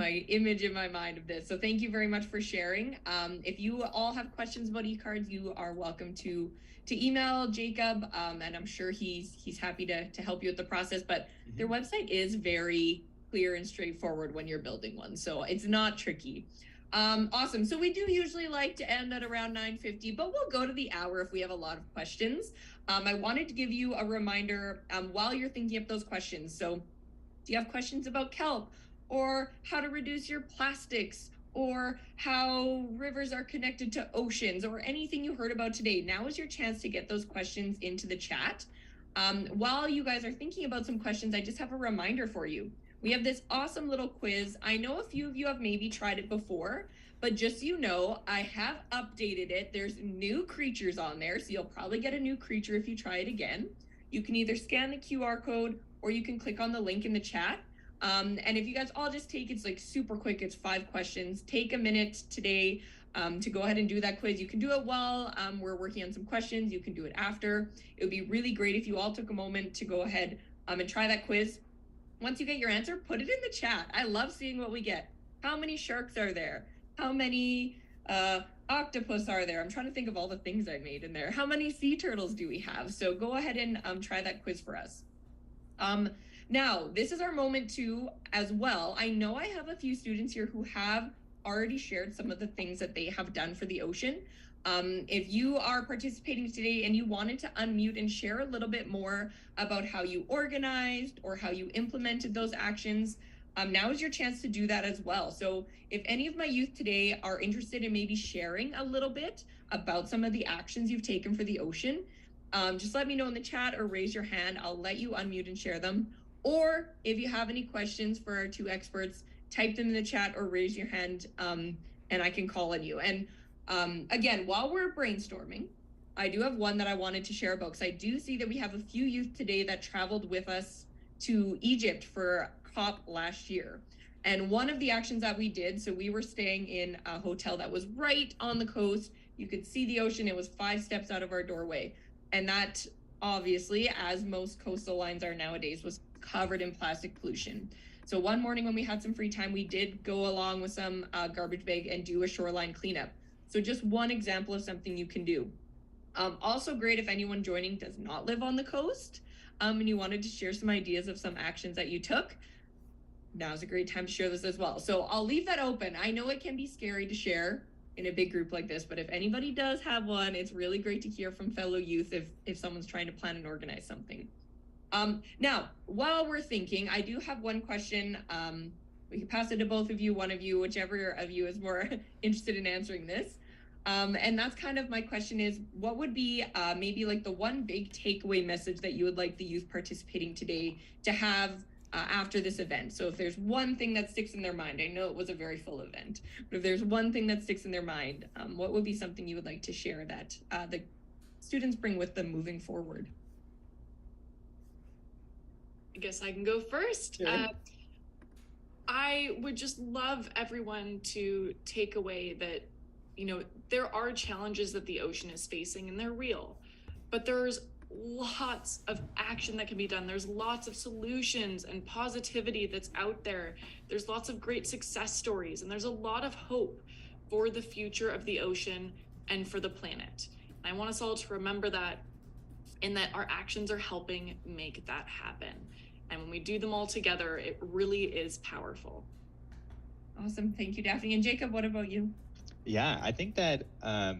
Speaker 1: image in my mind of this. So thank you very much for sharing. If you all have questions about e-cards, you are welcome to email Jacob, and I'm sure he's happy to help you with the process. But their website is very clear and straightforward when you're building one, so it's not tricky. Awesome. So we do usually like to end at around 9:50, but we'll go to the hour if we have a lot of questions. I wanted to give you a reminder while you're thinking up those questions. So do you have questions about kelp or how to reduce your plastics or how rivers are connected to oceans or anything you heard about today? Now is your chance to get those questions into the chat. While you guys are thinking about some questions, I just have a reminder for you. We have this awesome little quiz. I know a few of you have maybe tried it before, but just so you know, I have updated it. There's new creatures on there, so you'll probably get a new creature if you try it again. You can either scan the QR code or you can click on the link in the chat. And if you guys all just take, it's like super quick, it's 5 questions. Take a minute today to go ahead and do that quiz. You can do it while we're working on some questions. You can do it after. It would be really great if you all took a moment to go ahead and try that quiz. Once you get your answer, put it in the chat. I love seeing what we get. How many sharks are there? How many octopus are there? I'm trying to think of all the things I made in there. How many sea turtles do we have? So go ahead and try that quiz for us. Now, this is our moment too, as well. I know I have a few students here who have already shared some of the things that they have done for the ocean. If you are participating today and you wanted to unmute and share a little bit more about how you organized or how you implemented those actions, now is your chance to do that as well. So if any of my youth today are interested in maybe sharing a little bit about some of the actions you've taken for the ocean, just let me know in the chat or raise your hand. I'll let you unmute and share them. Or if you have any questions for our two experts, type them in the chat or raise your hand and I can call on you. And again, while we're brainstorming, I do have one that I wanted to share about, because I do see that we have a few youth today that traveled with us to Egypt for COP last year. And one of the actions that we did, so we were staying in a hotel that was right on the coast. You could see the ocean. It was 5 steps out of our doorway. And that obviously, as most coastal lines are nowadays, was covered in plastic pollution. So one morning when we had some free time, we did go along with some garbage bag and do a shoreline cleanup. So just one example of something you can do. Also great if anyone joining does not live on the coast and you wanted to share some ideas of some actions that you took. Now's a great time to share this as well. So I'll leave that open. I know it can be scary to share in a big group like this, but if anybody does have one, it's really great to hear from fellow youth if someone's trying to plan and organize something. Now, while we're thinking, I do have one question. We can pass it to both of you, one of you, whichever of you is more interested in answering this. And that's kind of my question is, what would be maybe like the one big takeaway message that you would like the youth participating today to have after this event? So if there's one thing that sticks in their mind, I know it was a very full event, but if there's one thing that sticks in their mind, what would be something you would like to share that the students bring with them moving forward?
Speaker 3: I guess I can go first.
Speaker 1: Sure.
Speaker 3: I would just love everyone to take away that, you know, there are challenges that the ocean is facing and they're real, but there's lots of action that can be done. There's lots of solutions and positivity that's out there. There's lots of great success stories, and there's a lot of hope for the future of the ocean and for the planet. And I want us all to remember that, and that our actions are helping make that happen. And when we do them all together, it really is powerful.
Speaker 1: Awesome. Thank you, Daphne. And Jacob, what about you?
Speaker 2: Yeah, I think that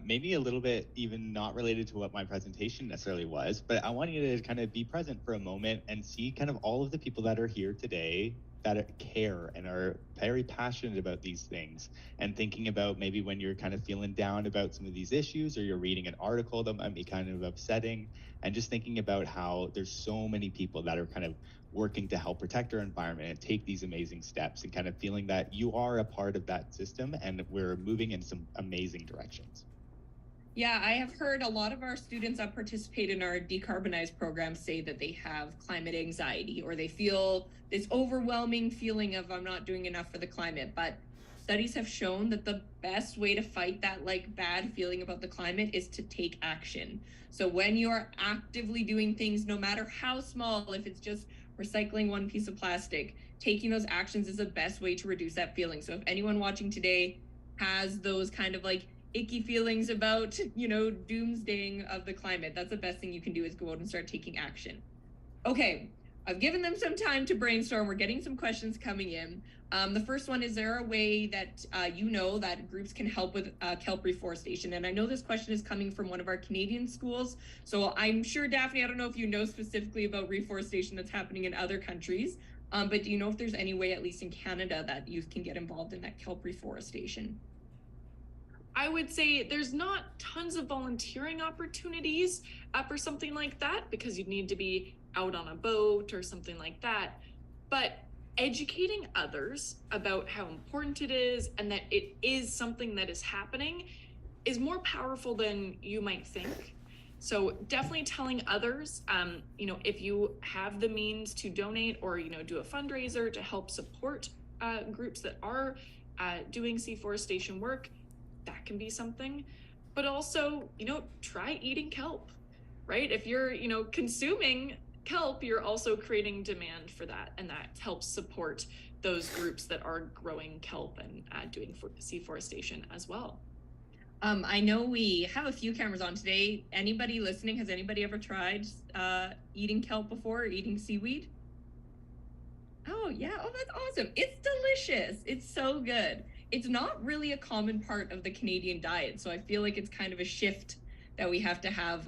Speaker 2: maybe a little bit even not related to what my presentation necessarily was, but I want you to kind of be present for a moment and see kind of all of the people that are here today that care and are very passionate about these things, and thinking about maybe when you're kind of feeling down about some of these issues, or you're reading an article that might be kind of upsetting, and just thinking about how there's so many people that are kind of working to help protect our environment and take these amazing steps, and kind of feeling that you are a part of that system and we're moving in some amazing directions.
Speaker 1: Yeah, I have heard a lot of our students that participate in our Decarbonize program say that they have climate anxiety, or they feel this overwhelming feeling of I'm not doing enough for the climate. But studies have shown that the best way to fight that like bad feeling about the climate is to take action. So when you're actively doing things, no matter how small, if it's just recycling one piece of plastic, taking those actions is the best way to reduce that feeling. So if anyone watching today has those kind of like icky feelings about, you know, doomsdaying of the climate, that's the best thing you can do, is go out and start taking action. Okay, I've given them some time to brainstorm. We're getting some questions coming in. The first one, is there a way that you know that groups can help with kelp reforestation? And I know this question is coming from one of our Canadian schools. So I'm sure, Daphne, I don't know if you know specifically about reforestation that's happening in other countries, but do you know if there's any way, at least in Canada, that youth can get involved in that kelp reforestation?
Speaker 3: I would say there's not tons of volunteering opportunities for something like that, because you'd need to be out on a boat or something like that. But educating others about how important it is and that it is something that is happening is more powerful than you might think. So definitely telling others, you know, if you have the means to donate or, you know, do a fundraiser to help support groups that are doing seaforestation work, that can be something. But also, try eating kelp, right? If you're, consuming kelp, you're also creating demand for that, and that helps support those groups that are growing kelp and doing seaforestation as well.
Speaker 1: I know we have a few cameras on today. Anybody listening, has anybody ever tried eating kelp before, or eating seaweed? Oh, yeah. Oh, that's awesome. It's delicious. It's so good. It's not really a common part of the Canadian diet, so I feel like it's kind of a shift that we have to have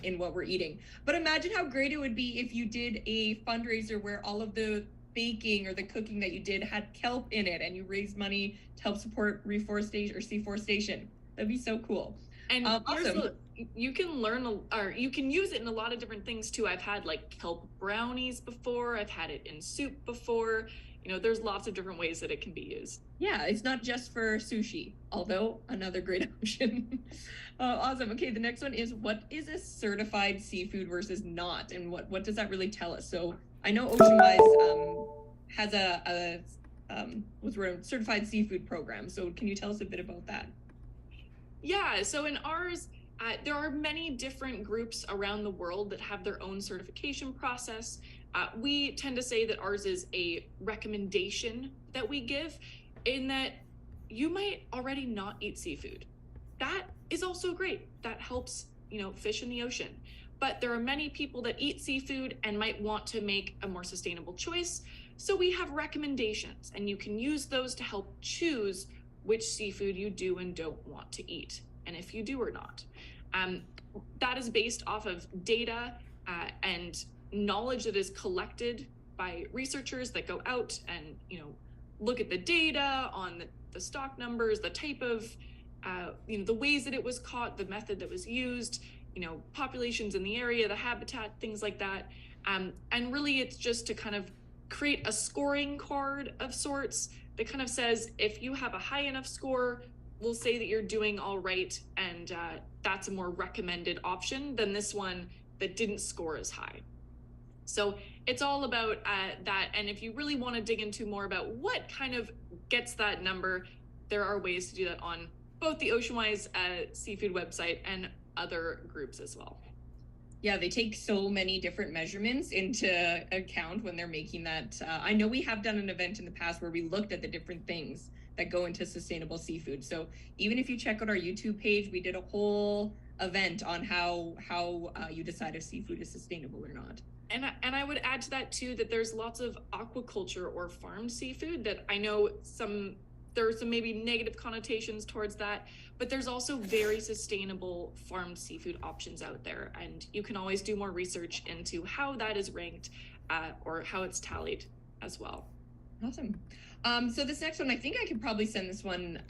Speaker 1: in what we're eating. But imagine how great it would be if you did a fundraiser where all of the baking or the cooking that you did had kelp in it, and you raised money to help support reforestation or seaforestation. That'd be so cool.
Speaker 3: And
Speaker 1: Awesome.
Speaker 3: you can learn, or you can use it in a lot of different things too. I've had like kelp brownies before. I've had it in soup before. There's lots of different ways that it can be used.
Speaker 1: Yeah, it's not just for sushi, although another great option. Awesome. Okay, the next one is, what is a certified seafood versus not, and what does that really tell us? So I know OceanWise has a certified seafood program. So can you tell us a bit about that?
Speaker 3: Yeah, so in ours, there are many different groups around the world that have their own certification process. We tend to say that ours is a recommendation that we give, in that you might already not eat seafood. That is also great. That helps, fish in the ocean. But there are many people that eat seafood and might want to make a more sustainable choice. So we have recommendations, and you can use those to help choose which seafood you do and don't want to eat, and if you do or not. That is based off of data and knowledge that is collected by researchers that go out and look at the data on the stock numbers, the type of the ways that it was caught, the method that was used, populations in the area, the habitat, things like that. And really, it's just to kind of create a scoring card of sorts that kind of says, if you have a high enough score, we'll say that you're doing all right, and that's a more recommended option than this one that didn't score as high. So it's all about that. And if you really want to dig into more about what kind of gets that number, there are ways to do that on both the OceanWise seafood website and other groups as well.
Speaker 1: Yeah, they take so many different measurements into account when they're making that. I know we have done an event in the past where we looked at the different things that go into sustainable seafood. So even if you check out our YouTube page, we did a whole event on how you decide if seafood is sustainable or not.
Speaker 3: And I would add to that too, that there's lots of aquaculture or farmed seafood that I know there are some maybe negative connotations towards that, but there's also very sustainable farmed seafood options out there. And you can always do more research into how that is ranked or how it's tallied as well.
Speaker 1: Awesome. So this next one, I think I could probably send this one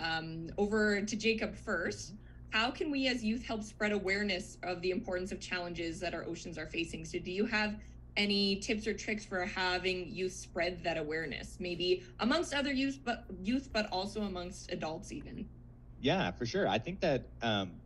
Speaker 1: over to Jacob first. How can we as youth help spread awareness of the importance of challenges that our oceans are facing? So do you have any tips or tricks for having youth spread that awareness, maybe amongst other youth, but also amongst adults even?
Speaker 2: Yeah, for sure. I think that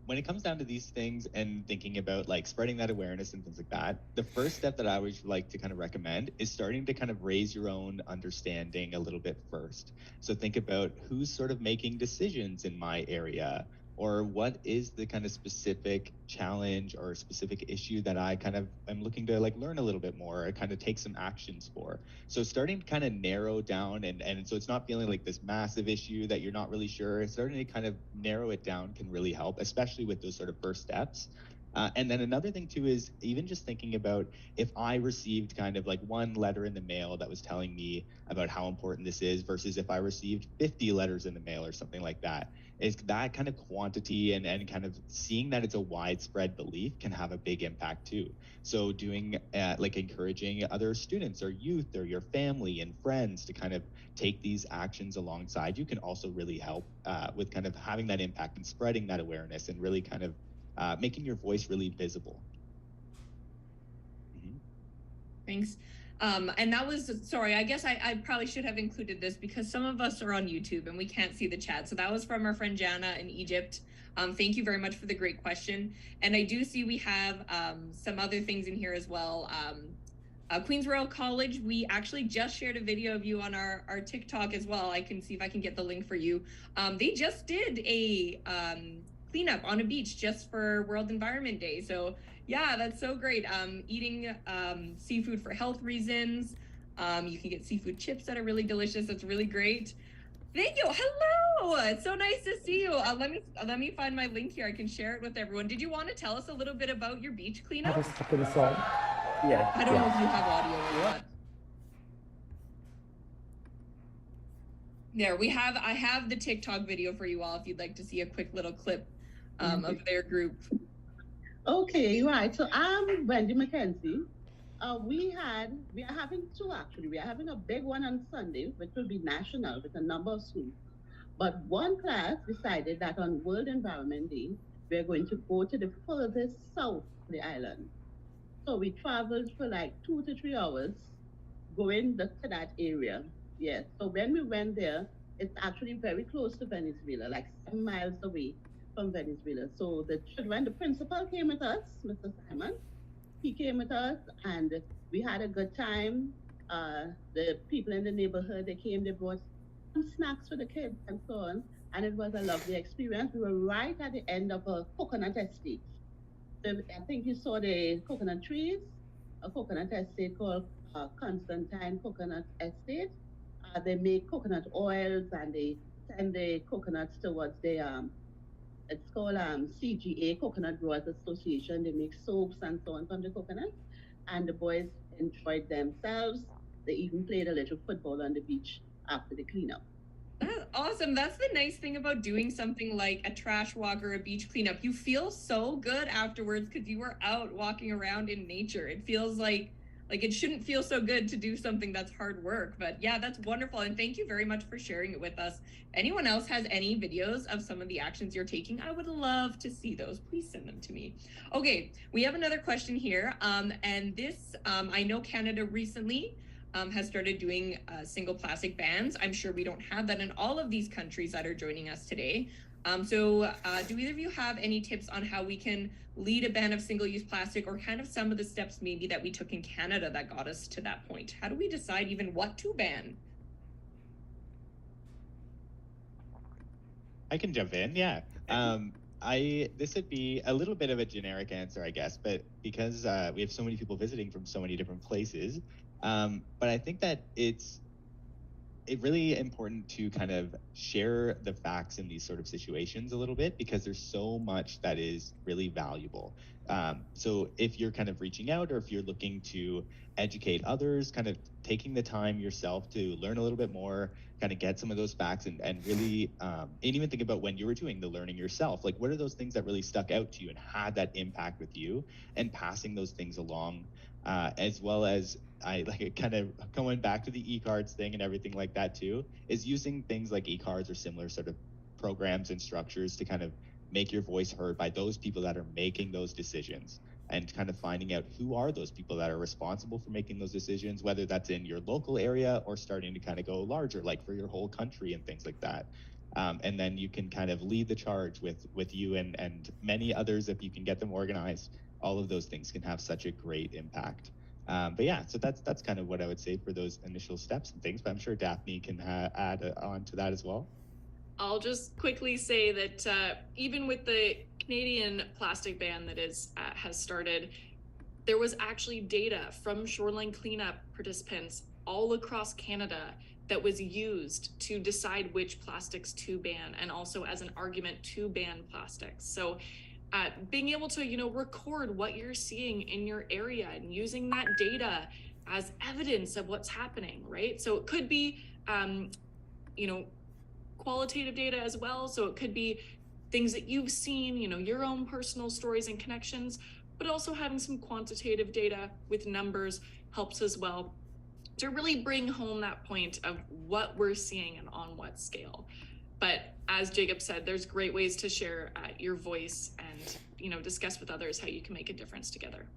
Speaker 2: when it comes down to these things and thinking about like spreading that awareness and things like that, the first step that I always like to kind of recommend is starting to kind of raise your own understanding a little bit first. So think about who's sort of making decisions in my area, or what is the kind of specific challenge or specific issue that I kind of am looking to like learn a little bit more or kind of take some actions for. So starting to kind of narrow down and so it's not feeling like this massive issue that you're not really sure. Starting to kind of narrow it down can really help, especially with those sort of first steps. And then another thing too is even just thinking about if I received kind of like one letter in the mail that was telling me about how important this is versus if I received 50 letters in the mail or something like that. Is that kind of quantity and kind of seeing that it's a widespread belief can have a big impact too. So doing like encouraging other students or youth or your family and friends to kind of take these actions alongside you can also really help with kind of having that impact and spreading that awareness and really kind of making your voice really visible. Mm-hmm.
Speaker 1: Thanks. And that was, sorry, I guess I probably should have included this because some of us are on YouTube and we can't see the chat. So that was from our friend Jana in Egypt. Thank you very much for the great question. And I do see we have some other things in here as well. Queens Royal College, we actually just shared a video of you on our TikTok as well. I can see if I can get the link for you. They just did a cleanup on a beach just for World Environment Day. So yeah, that's so great. Eating seafood for health reasons. You can get seafood chips that are really delicious. That's really great. Thank you. Hello. It's so nice to see you. Let me find my link here. I can share it with everyone. Did you want to tell us a little bit about your beach cleanup?
Speaker 5: Yeah.
Speaker 1: I don't know if you have audio or not. There, I have the TikTok video for you all if you'd like to see a quick little clip of their group.
Speaker 6: Okay, right. So I'm Wendy McKenzie. We are having two actually. We are having a big one on Sunday, which will be national with a number of schools. But one class decided that on World Environment Day, we're going to go to the furthest south of the island. So we traveled for like 2 to 3 hours going to that area. Yes. So when we went there, it's actually very close to Venezuela, like 7 miles away from Venezuela. So the children, the principal came with us, Mr. Simon. He came with us and we had a good time. The people in the neighborhood, they brought some snacks for the kids and so on. And it was a lovely experience. We were right at the end of a coconut estate. I think you saw the coconut trees, a coconut estate called Constantine Coconut Estate. They make coconut oils and they send the coconuts towards the, it's called CGA, Coconut Growers Association. They make soaps and so on from the coconuts. And the boys enjoyed themselves. They even played a little football on the beach after the cleanup.
Speaker 1: That's awesome. That's the nice thing about doing something like a trash walk or a beach cleanup. You feel so good afterwards because you were out walking around in nature. It feels like it shouldn't feel so good to do something that's hard work. But yeah, that's wonderful. And thank you very much for sharing it with us. Anyone else has any videos of some of the actions you're taking? I would love to see those. Please send them to me. Okay, we have another question here. And this, I know Canada recently has started doing single plastic bans. I'm sure we don't have that in all of these countries that are joining us today. So do either of you have any tips on how we can lead a ban of single-use plastic, or kind of some of the steps maybe that we took in Canada that got us to that point? How do we decide even what to ban?
Speaker 2: I can jump in, yeah. This would be a little bit of a generic answer, I guess, but because we have so many people visiting from so many different places, but I think that it's really important to kind of share the facts in these sort of situations a little bit, because there's so much that is really valuable. So if you're kind of reaching out, or if you're looking to educate others, kind of taking the time yourself to learn a little bit more, kind of get some of those facts and really, and even think about when you were doing the learning yourself, like what are those things that really stuck out to you and had that impact with you, and passing those things along, as well as kind of going back to the e-cards thing and everything like that too, is using things like e-cards or similar sort of programs and structures to kind of make your voice heard by those people that are making those decisions, and kind of finding out who are those people that are responsible for making those decisions, whether that's in your local area or starting to kind of go larger, like for your whole country and things like that. And then you can kind of lead the charge with you and many others if you can get them organized. All of those things can have such a great impact. But yeah, so that's kind of what I would say for those initial steps and things, but I'm sure Daphne can add on to that as well.
Speaker 3: I'll just quickly say that even with the Canadian plastic ban that has started, there was actually data from shoreline cleanup participants all across Canada that was used to decide which plastics to ban, and also as an argument to ban plastics. So being able to, record what you're seeing in your area and using that data as evidence of what's happening, right? So it could be, qualitative data as well. So it could be things that you've seen, your own personal stories and connections, but also having some quantitative data with numbers helps as well to really bring home that point of what we're seeing and on what scale. But as Jacob said, there's great ways to share your voice and, discuss with others how you can make a difference together.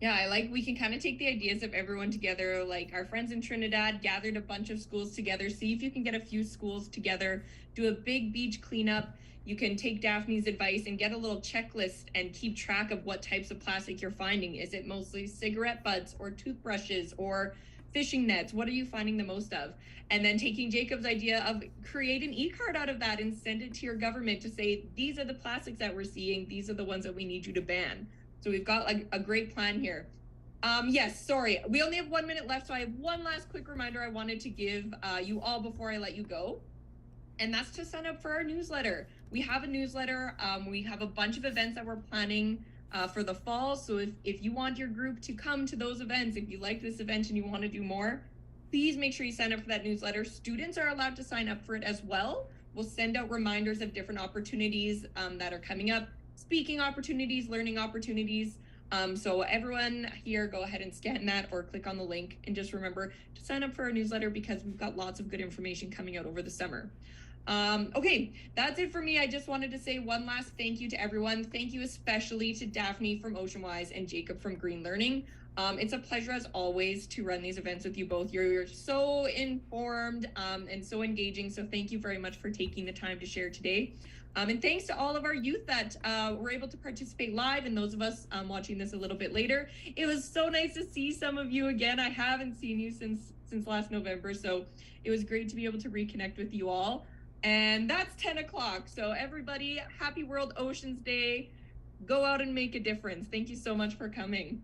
Speaker 1: Yeah, we can kind of take the ideas of everyone together, like our friends in Trinidad gathered a bunch of schools together, see if you can get a few schools together, do a big beach cleanup, you can take Daphne's advice and get a little checklist and keep track of what types of plastic you're finding. Is it mostly cigarette butts or toothbrushes or fishing nets? What are you finding the most of? And then taking Jacob's idea of create an e-card out of that and send it to your government to say, these are the plastics that we're seeing. These are the ones that we need you to ban. So we've got a great plan here. Yes, sorry. We only have 1 minute left. So I have one last quick reminder I wanted to give you all before I let you go. And that's to sign up for our newsletter. We have a newsletter. We have a bunch of events that we're planning for the fall. So if you want your group to come to those events, if you like this event and you want to do more, please make sure you sign up for that newsletter. Students are allowed to sign up for it as well. We'll send out reminders of different opportunities that are coming up, speaking opportunities, learning opportunities. So everyone here, go ahead and scan that or click on the link, and just remember to sign up for our newsletter because we've got lots of good information coming out over the summer. Okay, that's it for me. I just wanted to say one last thank you to everyone. Thank you especially to Daphne from OceanWise and Jacob from Green Learning. It's a pleasure as always to run these events with you both. You're so informed and so engaging. So thank you very much for taking the time to share today. And thanks to all of our youth that were able to participate live, and those of us watching this a little bit later. It was so nice to see some of you again. I haven't seen you since last November, so it was great to be able to reconnect with you all. And that's 10 o'clock. So everybody, happy World Oceans Day. Go out and make a difference. Thank you so much for coming.